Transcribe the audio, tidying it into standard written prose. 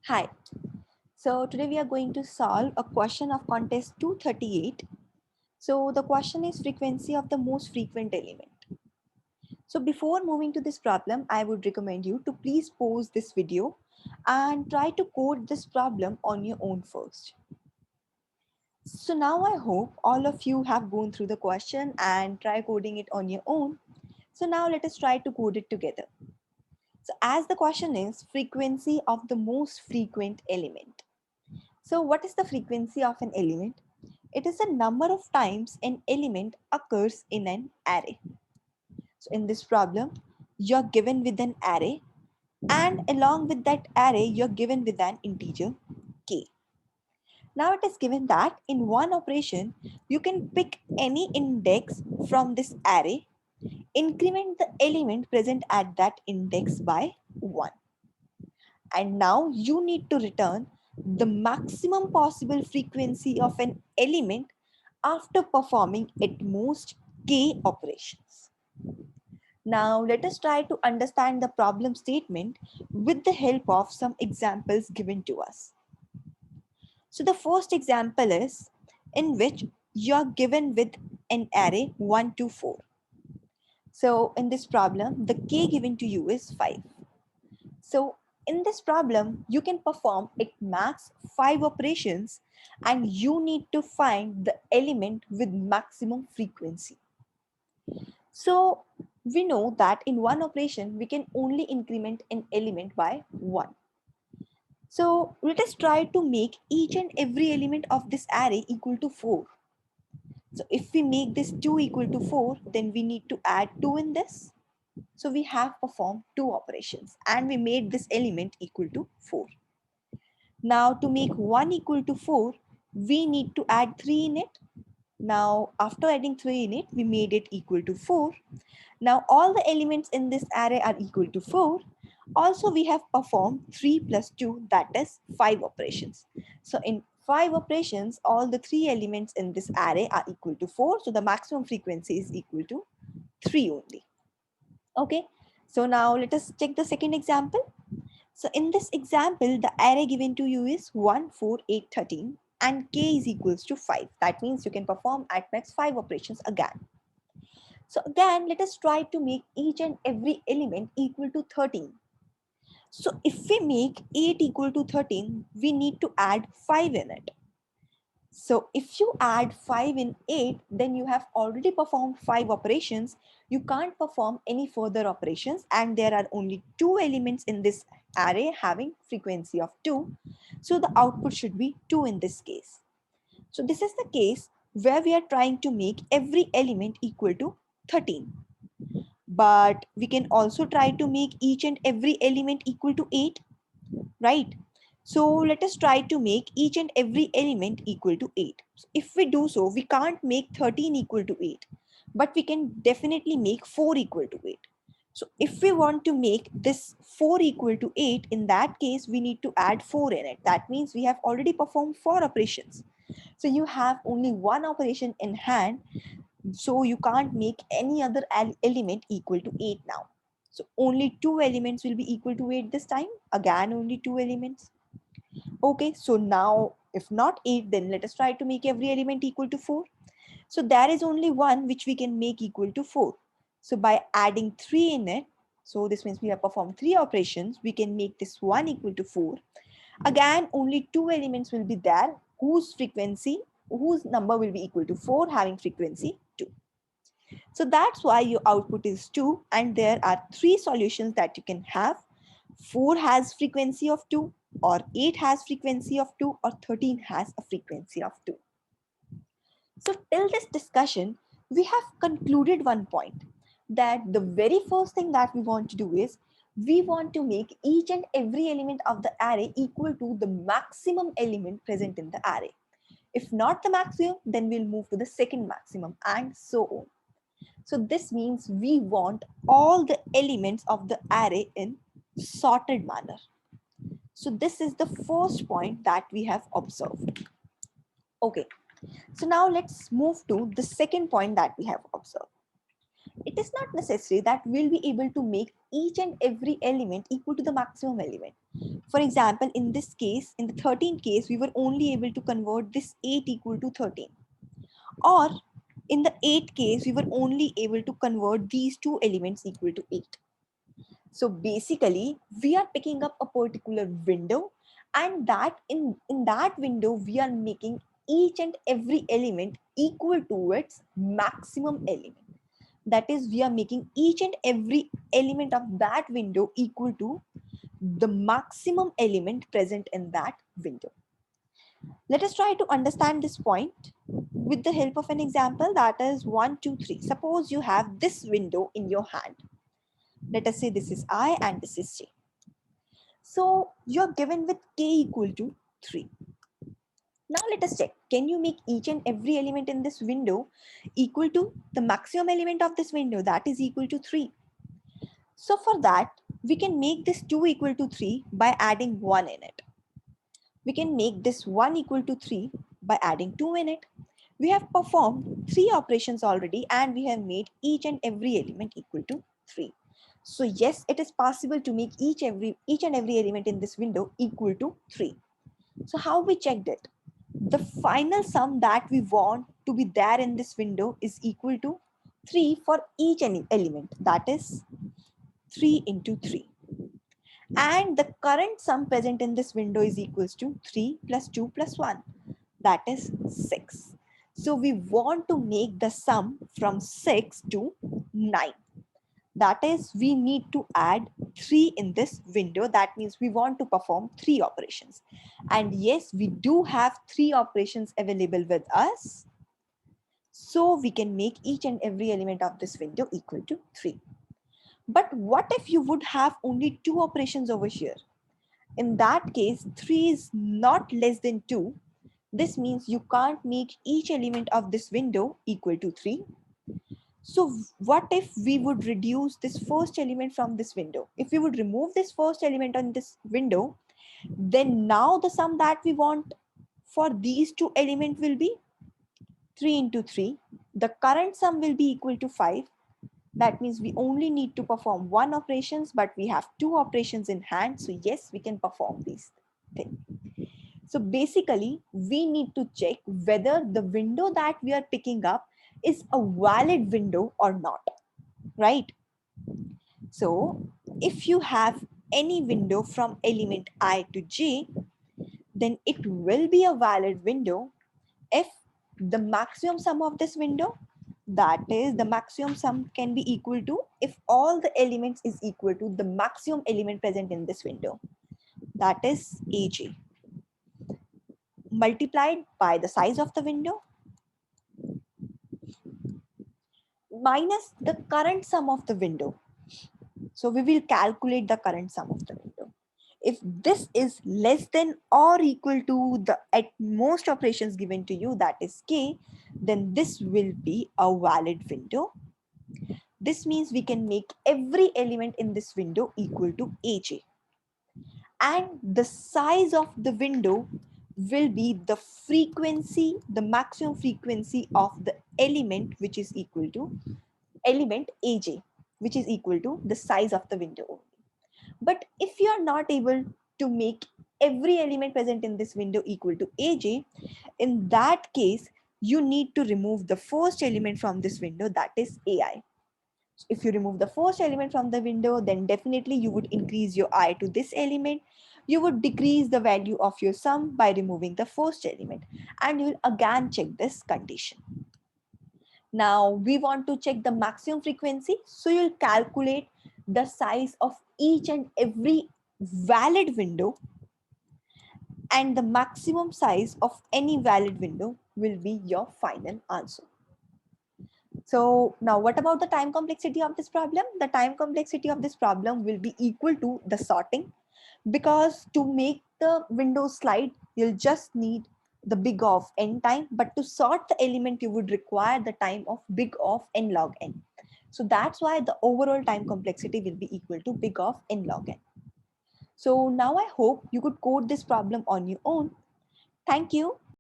Hi, so today we are going to solve a question of contest 238. So the question is frequency of the most frequent element. So before moving to this problem, I would recommend you to please pause this video and try to code this problem on your own first. So now I hope all of you have gone through the question and try coding it on your own. So now let us try to code it together. So as the question is frequency of the most frequent element. So what is the frequency of an element? It is the number of times an element occurs in an array. So in this problem, you're given with an array, and along with that array, you're given with an integer k. Now it is given that in one operation, you can pick any index from this array, increment the element present at that index by 1. And now you need to return the maximum possible frequency of an element after performing at most k operations. Now let us try to understand the problem statement with the help of some examples given to us. So the first example is in which you are given with an array 1 to 4. So in this problem, the k given to you is 5. So in this problem, you can perform at max 5 operations and you need to find the element with maximum frequency. So we know that in one operation, we can only increment an element by 1. So let us try to make each and every element of this array equal to 4. So if we make this 2 equal to 4, then we need to add 2 in this. So we have performed 2 operations and we made this element equal to 4. Now to make 1 equal to 4, we need to add 3 in it. Now after adding 3 in it, we made it equal to 4. Now all the elements in this array are equal to 4. Also we have performed 3 plus 2, that is 5 operations. So in 5 operations, all the 3 elements in this array are equal to 4. So the maximum frequency is equal to 3 only. Okay, so now let us check the second example. So in this example, the array given to you is 1, 4, 8, 13 and k is equals to 5. That means you can perform at max 5 operations again. So again, let us try to make each and every element equal to 13. So if we make 8 equal to 13, we need to add 5 in it. So if you add 5 in 8, then you have already performed 5 operations. You can't perform any further operations and there are only 2 elements in this array having frequency of 2. So the output should be 2 in this case. So this is the case where we are trying to make every element equal to 13. But we can also try to make each and every element equal to 8, right? So let us try to make each and every element equal to 8. If we do so, we can't make 13 equal to 8, but we can definitely make 4 equal to 8. So if we want to make this 4 equal to 8, in that case, we need to add 4 in it. That means we have already performed 4 operations. So you have only one operation in hand. So you can't make any other element equal to 8 now. So only 2 elements will be equal to 8 this time. Again, only 2 elements. Okay, so now if not 8, then let us try to make every element equal to 4. So there is only one which we can make equal to 4. So by adding 3 in it, so this means we have performed 3 operations, we can make this 1 equal to 4. Again, only 2 elements will be there whose number will be equal to 4 having frequency 2. So that's why your output is 2 and there are 3 solutions that you can have. 4 has frequency of 2 or 8 has frequency of 2 or 13 has a frequency of 2. So till this discussion, we have concluded one point that the very first thing that we want to do is we want to make each and every element of the array equal to the maximum element present in the array. If not the maximum, then we'll move to the second maximum and so on. So this means we want all the elements of the array in sorted manner. So this is the first point that we have observed. Okay, so now let's move to the second point that we have observed. It is not necessary that we'll be able to make each and every element equal to the maximum element. For example, in this case, in the 13th case, we were only able to convert this 8 equal to 13. Or in the 8th case, we were only able to convert these two elements equal to 8. So basically, we are picking up a particular window, and that in that window, we are making each and every element equal to its maximum element. That is, we are making each and every element of that window equal to the maximum element present in that window. Let us try to understand this point with the help of an example, that is 1, 2, 3. Suppose you have this window in your hand. Let us say this is I and this is J. So you're given with K equal to 3. Now let us check. Can you make each and every element in this window equal to the maximum element of this window, that is equal to 3? So for that, we can make this 2 equal to 3 by adding 1 in it. We can make this 1 equal to 3 by adding 2 in it. We have performed 3 operations already, and we have made each and every element equal to 3. So yes, it is possible to make each and every element in this window equal to 3. So how we checked it? The final sum that we want to be there in this window is equal to 3 for each element, that is 3 into 3. And the current sum present in this window is equals to 3 plus 2 plus 1, that is 6. So we want to make the sum from 6 to 9. That is, we need to add 3 in this window. That means we want to perform 3 operations. And yes, we do have 3 operations available with us. So we can make each and every element of this window equal to 3. But what if you would have only 2 operations over here? In that case, 3 is not less than 2. This means you can't make each element of this window equal to 3. So what if we would reduce this first element from this window? If we would remove this first element on this window, then now the sum that we want for these two elements will be 3 into 3. The current sum will be equal to 5. That means we only need to perform 1 operations, but we have 2 operations in hand. So yes, we can perform these things. So basically, we need to check whether the window that we are picking up is a valid window or not, right? So if you have any window from element I to J, then it will be a valid window if the maximum sum of this window, that is the maximum sum can be equal to if all the elements is equal to the maximum element present in this window, that is AJ, multiplied by the size of the window minus the current sum of the window. So we will calculate the current sum of the window. If this is less than or equal to the at most operations given to you, that is K, then this will be a valid window. This means we can make every element in this window equal to AJ. And the size of the window will be the frequency, the maximum frequency of the element, which is equal to element AJ, which is equal to the size of the window. But if you are not able to make every element present in this window equal to AJ, in that case, you need to remove the first element from this window, that is AI. So if you remove the first element from the window, then definitely you would increase your I to this element. You would decrease the value of your sum by removing the first element, and you will again check this condition. Now we want to check the maximum frequency. So you'll calculate the size of each and every valid window, and the maximum size of any valid window will be your final answer. So now what about the time complexity of this problem? The time complexity of this problem will be equal to the sorting, because to make the window slide, you'll just need the big of n time, but to sort the element, you would require the time of big of n log n. So that's why the overall time complexity will be equal to big of n log n. So now I hope you could code this problem on your own. Thank you.